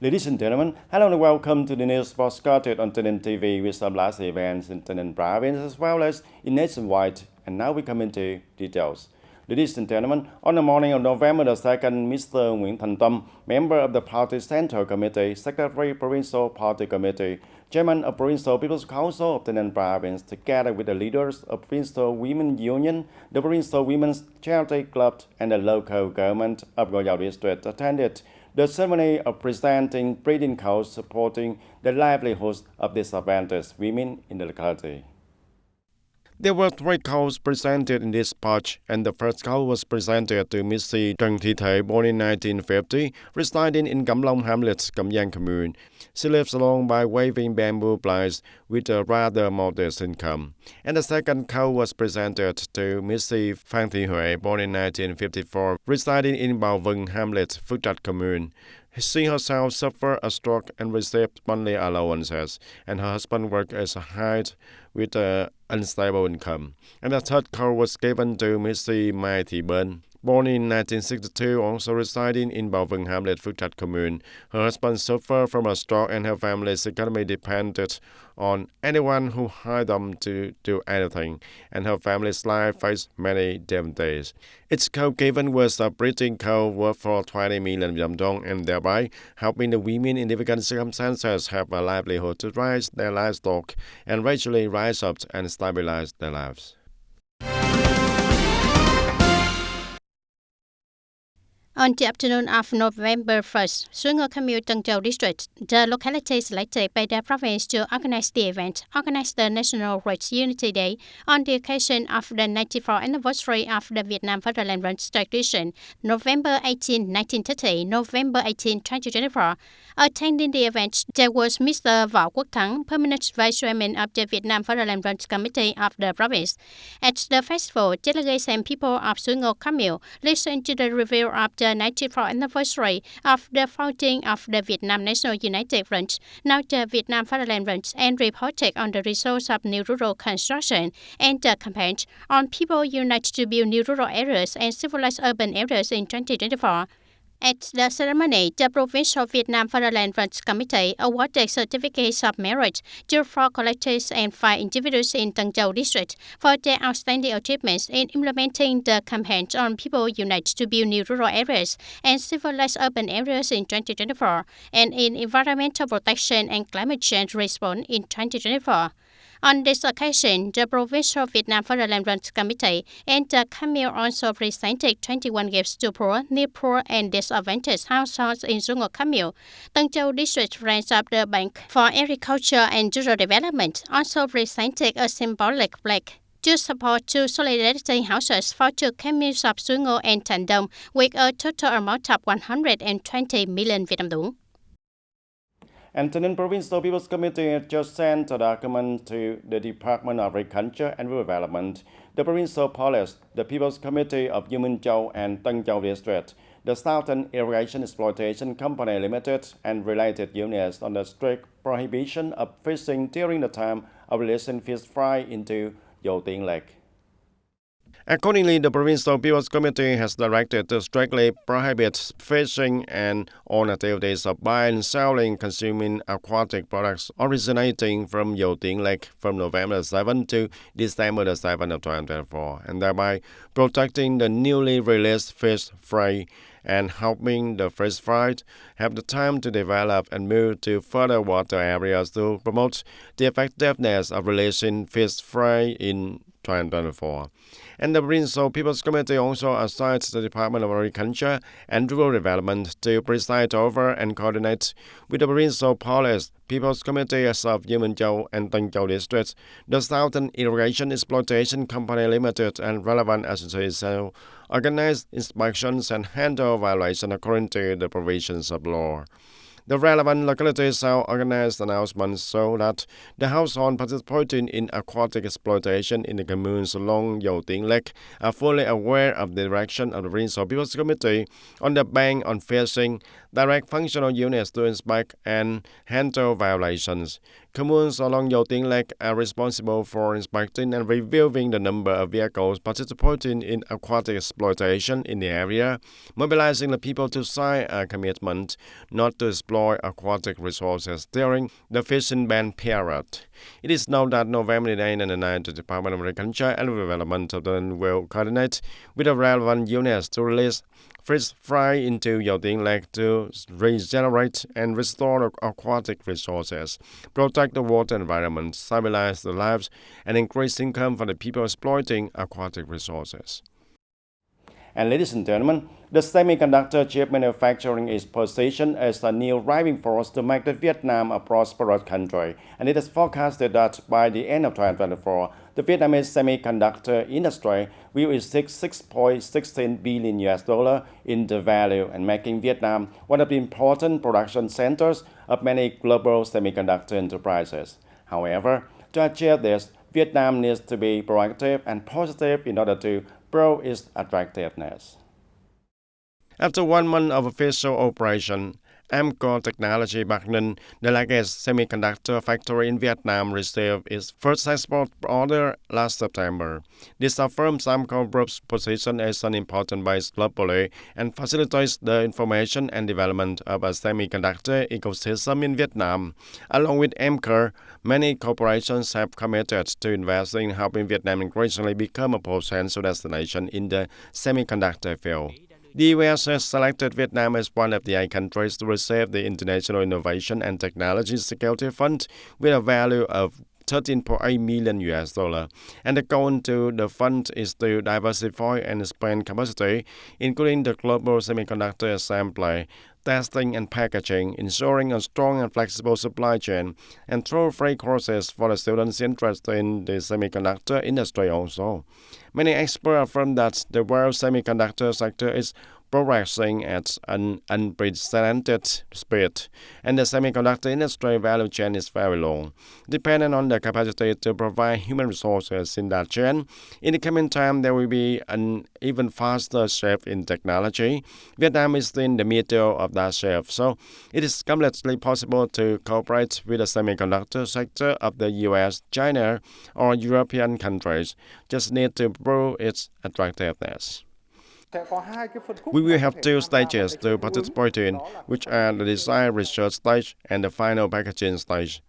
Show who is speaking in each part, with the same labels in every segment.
Speaker 1: Ladies and gentlemen, hello and welcome to the news postcarded on TayNinhTV with some last events in TayNinh province as well as in nationwide. And now we come into details. Ladies and gentlemen, on the morning of November the 2nd, Mr. Nguyễn Thành Tâm, member of the Party Central Committee, Secretary Provincial Party Committee, Chairman of Provincial People's Council of TayNinh Province, together with the leaders of Provincial Women's Union, the Provincial Women's Charity Club, and the local government of Goyao District attended the ceremony of presenting breeding cows supporting the livelihoods of disadvantaged women in the locality. There were 3 cows presented in this patch, and the first cow was presented to Mrs. Trần Thị Thể, born in 1950, residing in Cẩm Long Hamlet, Cẩm Giang Commune. She lives alone by waving bamboo plies with a rather modest income. And the second cow was presented to Mrs. Phan Thị Huệ, born in 1954, residing in Bảo Vân Hamlet, Phước Trạch Commune. She herself suffered a stroke and received monthly allowances, and her husband worked as a hired with an unstable income. And the third cow was given to Mrs. Mai Thị Bên, born in 1962, also residing in Bảo Vân Hamlet, Phước Trạch Commune. Her husband suffered from a stroke and her family's economy depended on anyone who hired them to do anything, and her family's life faced many difficulties. Its cow given was a breeding cow worth for 20 million Vietnam dong, and thereby helping the women in difficult circumstances have a livelihood to raise their livestock and gradually rise up and stabilize their lives.
Speaker 2: On the afternoon of November 1st, Suối Ngô Commune, Tân Châu District, the locality selected by the province to organize the event, organized the National Rights Unity Day on the occasion of the 94th anniversary of the Vietnam Fatherland Tradition, November 18, 1930, November 18, 2024. Attending the event, there was Mr. Võ Quốc Thắng, Permanent Vice Chairman of the Vietnam Fatherland Committee of the province. At the festival, delegates and people of Suối Ngô Commune listened to the review of the 94th anniversary of the founding of the Vietnam National United Front, now the Vietnam Fatherland Front, and reported on the results of new rural construction and the campaign on people unite to build new rural areas and civilize urban areas in 2024. At the ceremony, the Provincial Vietnam Fatherland Committee awarded certificates of merit to 4 collectives and 5 individuals in Tân Châu District for their outstanding achievements in implementing the campaign on people unite to build new rural areas and civilize urban areas in 2024, and in environmental protection and climate change response in 2024. On this occasion, the Provincial Vietnam Fatherland Committee and the Commune also presented 21 gifts to poor, near-poor, and disadvantaged households in Suối Ngô Commune. Tân Châu District Friends of the Bank for Agriculture and Rural Development also presented a symbolic plaque to support 2 solidarity houses for 2 communes of Suối Ngô and Thành Đông with a total amount of 120 million Vietnam dong.
Speaker 1: And TayNinh Provincial People's Committee has just sent a document to the Department of Agriculture and Rural Development, the Provincial Police, the People's Committee of U Minh Châu and Tân Châu District, the Southern Irrigation Exploitation Company Limited, and related units on the strict prohibition of fishing during the time of releasing fish fry into Dầu Tiếng Lake. Accordingly, the Provincial People's Committee has directed to strictly prohibit fishing and all activities of buying, selling, consuming aquatic products originating from Dầu Tiếng Lake from November 7 to December 7 of 2024, and thereby protecting the newly released fish fry and helping the fish fry have the time to develop and move to further water areas to promote the effectiveness of releasing fish fry in 2024. And the Provincial People's Committee also assigns the Department of Agriculture and Rural Development to preside over and coordinate with the Provincial Police, People's Committees of U Minh Châu and Tân Châu Districts, the Southern Irrigation Exploitation Company Limited, and relevant associations organize inspections and handle violations according to the provisions of law. The relevant localities shall organize announcements so that the household participating in aquatic exploitation in the communes along Dầu Tiếng Lake are fully aware of the direction of the Provincial People's Committee on the ban on fishing, direct functional units to inspect and handle violations, Communes along Yo Ting Lake are responsible for inspecting and reviewing the number of vehicles participating in aquatic exploitation in the area, mobilizing the people to sign a commitment not to exploit aquatic resources during the fishing ban period. It is known that November 8 and 9, the Department of Agriculture and Development will coordinate with the relevant units to release fish fry into Yo Ting Lake to regenerate and restore aquatic resources, protect the water environment, stabilize the lives, and increase income for the people exploiting aquatic resources. And ladies and gentlemen, the semiconductor chip manufacturing is positioned as a new driving force to make Vietnam a prosperous country, and it is forecasted that by the end of 2024, the Vietnamese semiconductor industry will exceed $6.16 billion in the value, and making Vietnam one of the important production centers of many global semiconductor enterprises. However, to achieve this, Vietnam needs to be proactive and positive in order to prove its attractiveness. After 1 month of official operation, Amcor Technology Bắc Ninh, the largest semiconductor factory in Vietnam, received its first export order last September. This affirms Amcor Group's position as an important base globally and facilitates the information and development of a semiconductor ecosystem in Vietnam. Along with Amcor, many corporations have committed to investing in helping Vietnam increasingly become a potential destination in the semiconductor field. The U.S. has selected Vietnam as one of the 8 countries to receive the International Innovation and Technology Security Fund with a value of $13.8 million, and the goal to the fund is to diversify and expand capacity, including the global semiconductor assembly, testing and packaging, ensuring a strong and flexible supply chain, and through free courses for the students interested in the semiconductor industry also. Many experts affirm that the world semiconductor sector is progressing at an unprecedented speed, and the semiconductor industry value chain is very long, depending on the capacity to provide human resources in that chain. In the coming time, there will be an even faster shift in technology. Vietnam is in the middle of that shift, so it is completely possible to cooperate with the semiconductor sector of the US, China, or European countries. Just need to prove its attractiveness. We will have 2 stages to participate in, which are the design research stage and the final packaging stage.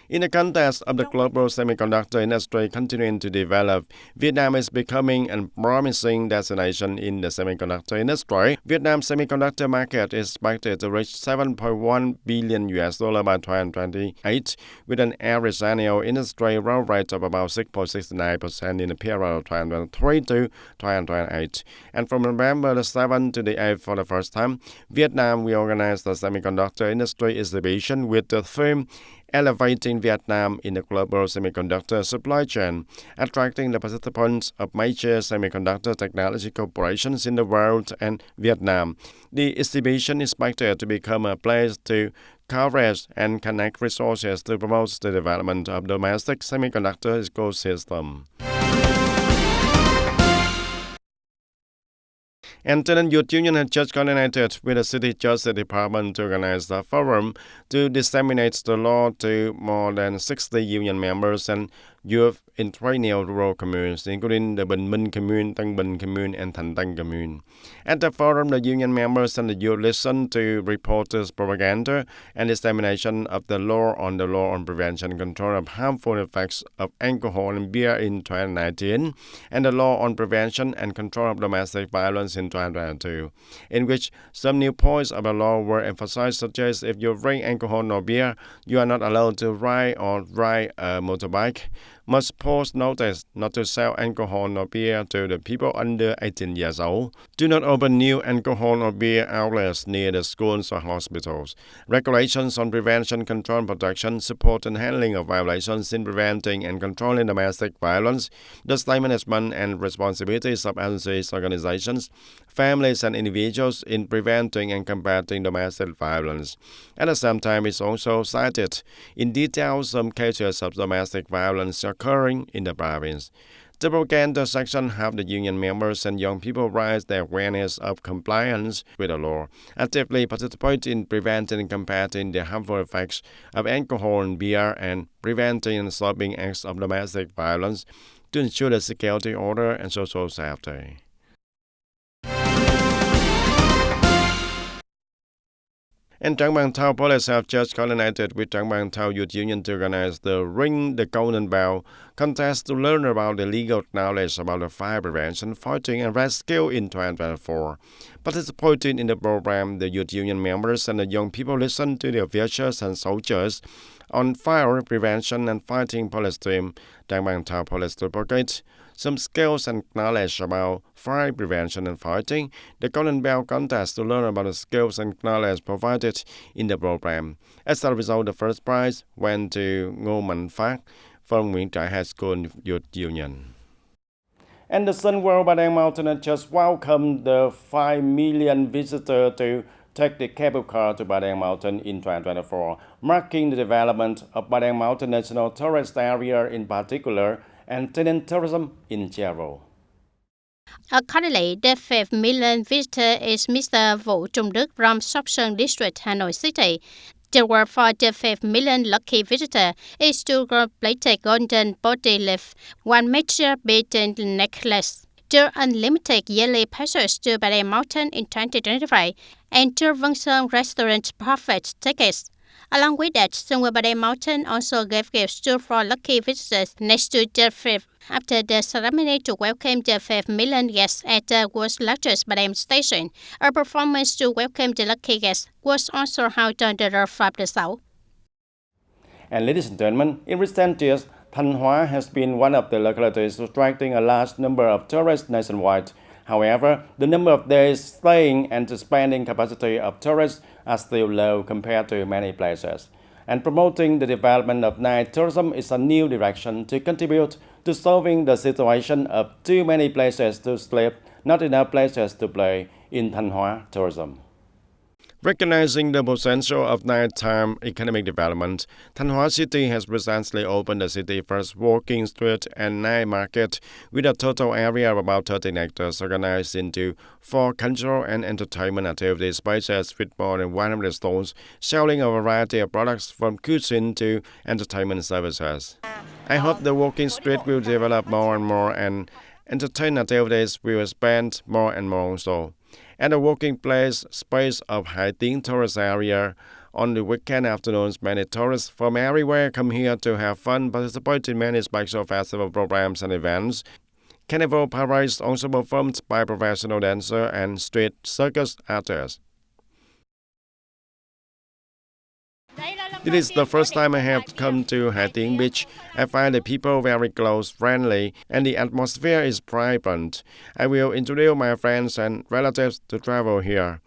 Speaker 1: In the context of the global semiconductor industry continuing to develop, Vietnam is becoming a promising destination in the semiconductor industry. Vietnam's semiconductor market is expected to reach $7.1 billion by 2028, with an average annual industry growth rate of about 6.69% in the period of 2023 to 2028. And from November the 7th to the 8th for the first time, Vietnam will organize the semiconductor industry exhibition with the theme Elevating Vietnam in the Global Semiconductor Supply Chain, attracting the participants of major semiconductor technology corporations in the world and Vietnam. The exhibition is expected to become a place to coverage and connect resources to promote the development of domestic semiconductor ecosystem. And Tenant Youth Union has just coordinated with the City Justice Department to organize a forum to disseminate the law to more than 60 union members and youth in 3 rural communes, including the Bình Minh Commune, Tân Bình Commune, and Thành Tân Commune. At the forum, the union members and the youth listened to reporters' propaganda and dissemination of the law on prevention and control of harmful effects of alcohol and beer in 2019, and the law on prevention and control of domestic violence in 2022, in which some new points of the law were emphasized, such as if you drink alcohol or beer, you are not allowed to ride a motorbike, must post notice not to sell alcohol or beer to the people under 18 years old. Do not open new alcohol or beer outlets near the schools or hospitals. Regulations on prevention, control, protection, support, and handling of violations in preventing and controlling domestic violence, the state management and responsibilities of agencies, organizations, families, and individuals in preventing and combating domestic violence. At the same time, it's also cited in detail some cases of domestic violence occurring in the province. The propaganda section helped the union members and young people raise their awareness of compliance with the law, actively participate in preventing and combating the harmful effects of alcohol and beer, and preventing and stopping acts of domestic violence to ensure the security, order, and social safety. And Trang Bang Thao police have just coordinated with Trang Bang Thao Youth Union to organize the Ring the Golden Bell contest to learn about the legal knowledge about the fire prevention, fighting, and rescue in 2024. Participating in the program, the Youth Union members and the young people listen to the officers and soldiers on fire prevention and fighting police team. Trang Bang Thao police to propagate some skills and knowledge about fire prevention and fighting. The Golden Bell contest to learn about the skills and knowledge provided in the program. As a result, the first prize went to Ngô Mạnh Phát from Nguyễn Trãi High School Youth Union. And the Sun World Padang Mountain has just welcomed the 5 million visitors to take the cable car to Padang Mountain in 2024, marking the development of Padang Mountain National Tourist Area in particular and TayNinhTV tourism in general.
Speaker 2: Currently, the 5 million visitor is Mr. Vũ Trung Đức from Sopson District, Hanoi City. The word for the 5 million lucky visitor is to complete a golden body lift, one major beaten necklace, the unlimited yearly passage to Padang Mountain in 2025, and to Vân Sơn Restaurant Profit tickets. Along with that, Sunway Padang Mountain also gave gifts to 4 lucky visitors next to the 5th after the ceremony to welcome the 5 million guests at the world's largest Padang station. A performance to welcome the lucky guests was also held on the roof of the south.
Speaker 1: And ladies and gentlemen, in recent years, Thanh Hóa has been one of the localities attracting a large number of tourists nationwide. However, the number of days staying and the spending capacity of tourists are still low compared to many places. And promoting the development of night tourism is a new direction to contribute to solving the situation of too many places to sleep, not enough places to play in Thanh Hóa tourism. Recognizing the potential of nighttime economic development, Thanh Hóa City has recently opened the city's first walking street and night market with a total area of about 13 hectares organized into 4 cultural and entertainment activity spaces with more than 100 stalls selling a variety of products from cuisine to entertainment services. I hope the walking street will develop more and more and entertainment activities will expand more and more also. And the working place space of Hai-Tiếng tourist area. On the weekend afternoons, many tourists from everywhere come here to have fun, participate in many special festival programs and events. Carnival parades also performed by professional dancers and street circus artists. This is the first time I have come to Hai-Tiếng Beach. I find the people very close, friendly, and the atmosphere is vibrant. I will introduce my friends and relatives to travel here.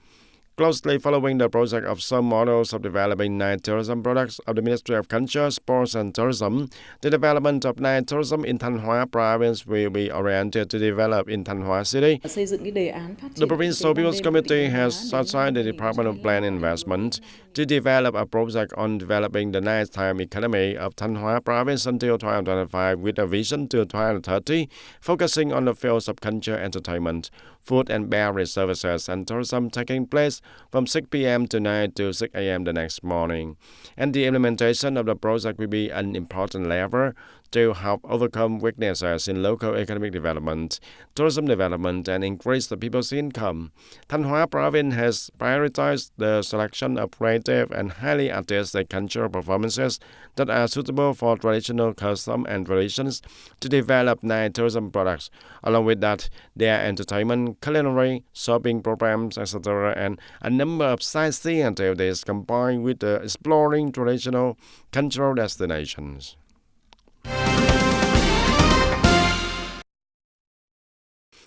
Speaker 1: Closely following the project of some models of developing night tourism products of the Ministry of Culture, Sports and Tourism, the development of night tourism in Thanh Hóa province will be oriented to develop in Thanh Hóa City. The Provincial People's Committee has assigned the Department of Land Investment to develop a project on developing the nighttime economy of Thanh Hóa province until 2025 with a vision to 2030, focusing on the fields of culture, entertainment, food and beverage services and tourism taking place from 6 p.m. tonight to 6 a.m. the next morning. And the implementation of the project will be an important lever to help overcome weaknesses in local economic development, tourism development, and increase the people's income. Thanh Hóa province has prioritized the selection of creative and highly artistic cultural performances that are suitable for traditional customs and traditions to develop night tourism products. Along with that, there are entertainment, culinary, shopping programs, etc., and a number of sightseeing activities combined with the exploring traditional cultural destinations.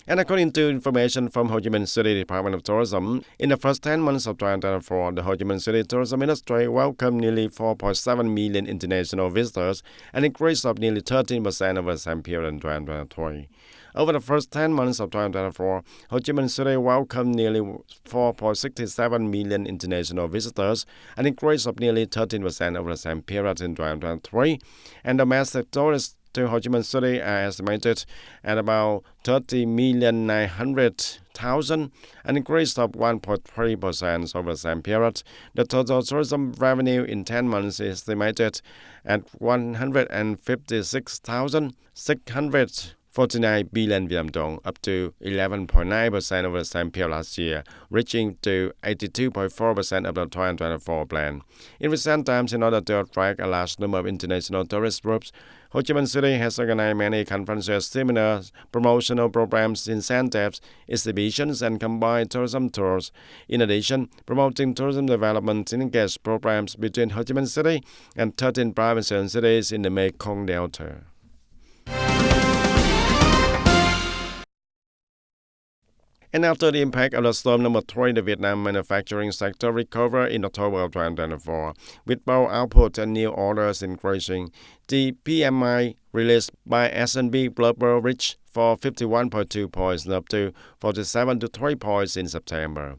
Speaker 1: And according to information from Ho Chi Minh City Department of Tourism, in the first 10 months of 2024, the Ho Chi Minh City tourism industry welcomed nearly 4.7 million international visitors, an increase of nearly 13% over the same period in 2023. Over the first 10 months of 2024, Ho Chi Minh City welcomed nearly 4.67 million international visitors, an increase of nearly 13% over the same period in 2023, and domestic tourists to Ho Chi Minh City are estimated at about 30,900,000, an increase of 1.3% over the same period. The total tourism revenue in 10 months is estimated at 156,649 billion Vietnam dong, up to 11.9% over the same period last year, reaching to 82.4% of the 2024 plan. In recent times, in order to attract a large number of international tourist groups, Ho Chi Minh City has organized many conferences, seminars, promotional programs, incentives, exhibitions, and combined tourism tours. In addition, promoting tourism development engaged programs between Ho Chi Minh City and 13 provinces and cities in the Mekong Delta. And after the impact of the storm number 3, the Vietnam manufacturing sector recovered in October of 2024, with both output and new orders increasing. The PMI released by S&P Global reached for 51.2 points, up to 47.3 points in September.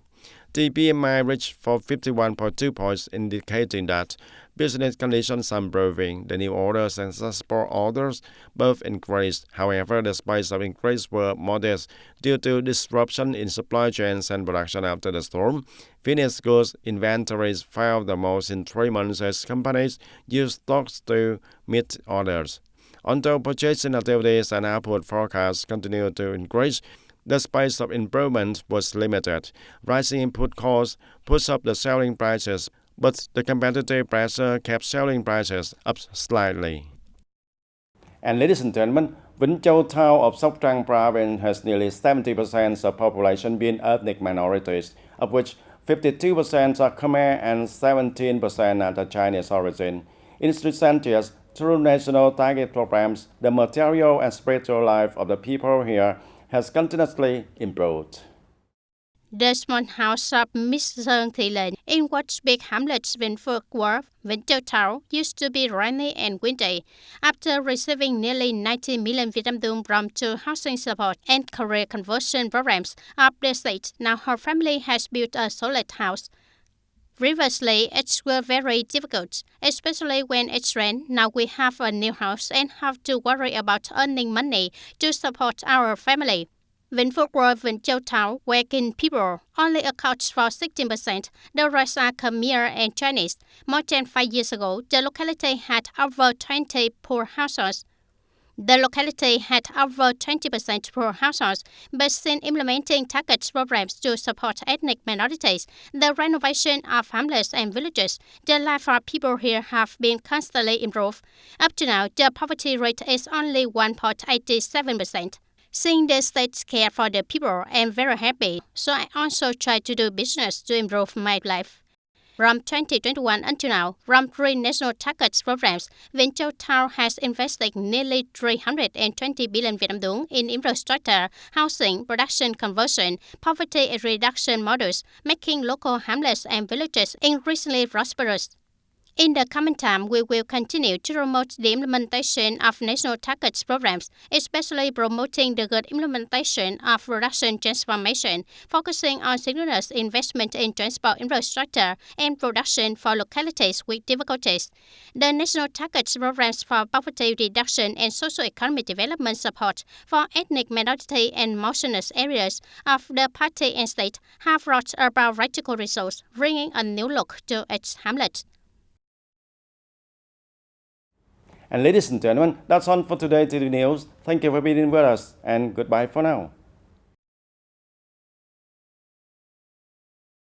Speaker 1: The PMI reached for 51.2 points, indicating that business conditions are improving. The new orders and export orders both increased. However, the pace of increase were modest due to disruption in supply chains and production after the storm. Finished goods inventories fell the most in 3 months as companies used stocks to meet orders. Although purchasing activities and output forecasts continued to increase, the pace of improvement was limited. Rising input costs pushed up the selling prices, but the competitive pressure kept selling prices up slightly.
Speaker 3: And ladies and gentlemen, Vĩnh Châu town of Sóc Trăng province has nearly 70% of population being ethnic minorities, of which 52% are Khmer and 17% are the Chinese origin. In recent years, through national target programs, the material and spiritual life of the people here has continuously improved.
Speaker 2: The small house of Miss Sơn Thị Lệnh in what's big hamlets Vĩnh Phước Wharf, Vĩnh Châu Town used to be rainy and windy. After receiving nearly 90 million Vietnam dong from two housing support and career conversion programs of the state, now her family has built a solid house. Previously, it was very difficult, especially when it's rain. Now we have a new house and have to worry about earning money to support our family. Vĩnh Phước Wharf, Vĩnh Châu Town, working people only accounts for 16%. The rest are Khmer and Chinese. More than 5 years ago, the locality had over 20 poor households. The locality had over 20% poor households, but since implementing target programs to support ethnic minorities, the renovation of hamlets and villages, the life of people here have been constantly improved. Up to now, the poverty rate is only 1.87%. Seeing the state care for the people, I'm very happy, so I also try to do business to improve my life. From 2021 until now, from 3 national target programs, Vĩnh Châu Town has invested nearly 320 billion Vietnam dong in infrastructure, housing, production conversion, poverty reduction models, making local hamlets and villages increasingly prosperous. In the coming time, we will continue to promote the implementation of national target programs, especially promoting the good implementation of production transformation, focusing on synchronous investment in transport infrastructure and production for localities with difficulties. The national target programs for poverty reduction and socio-economic development support for ethnic minority and mountainous areas of the party and state have brought about practical results, bringing a new look to its hamlet.
Speaker 3: And ladies and gentlemen, that's all for today TTV News. Thank you for being with us and goodbye for now.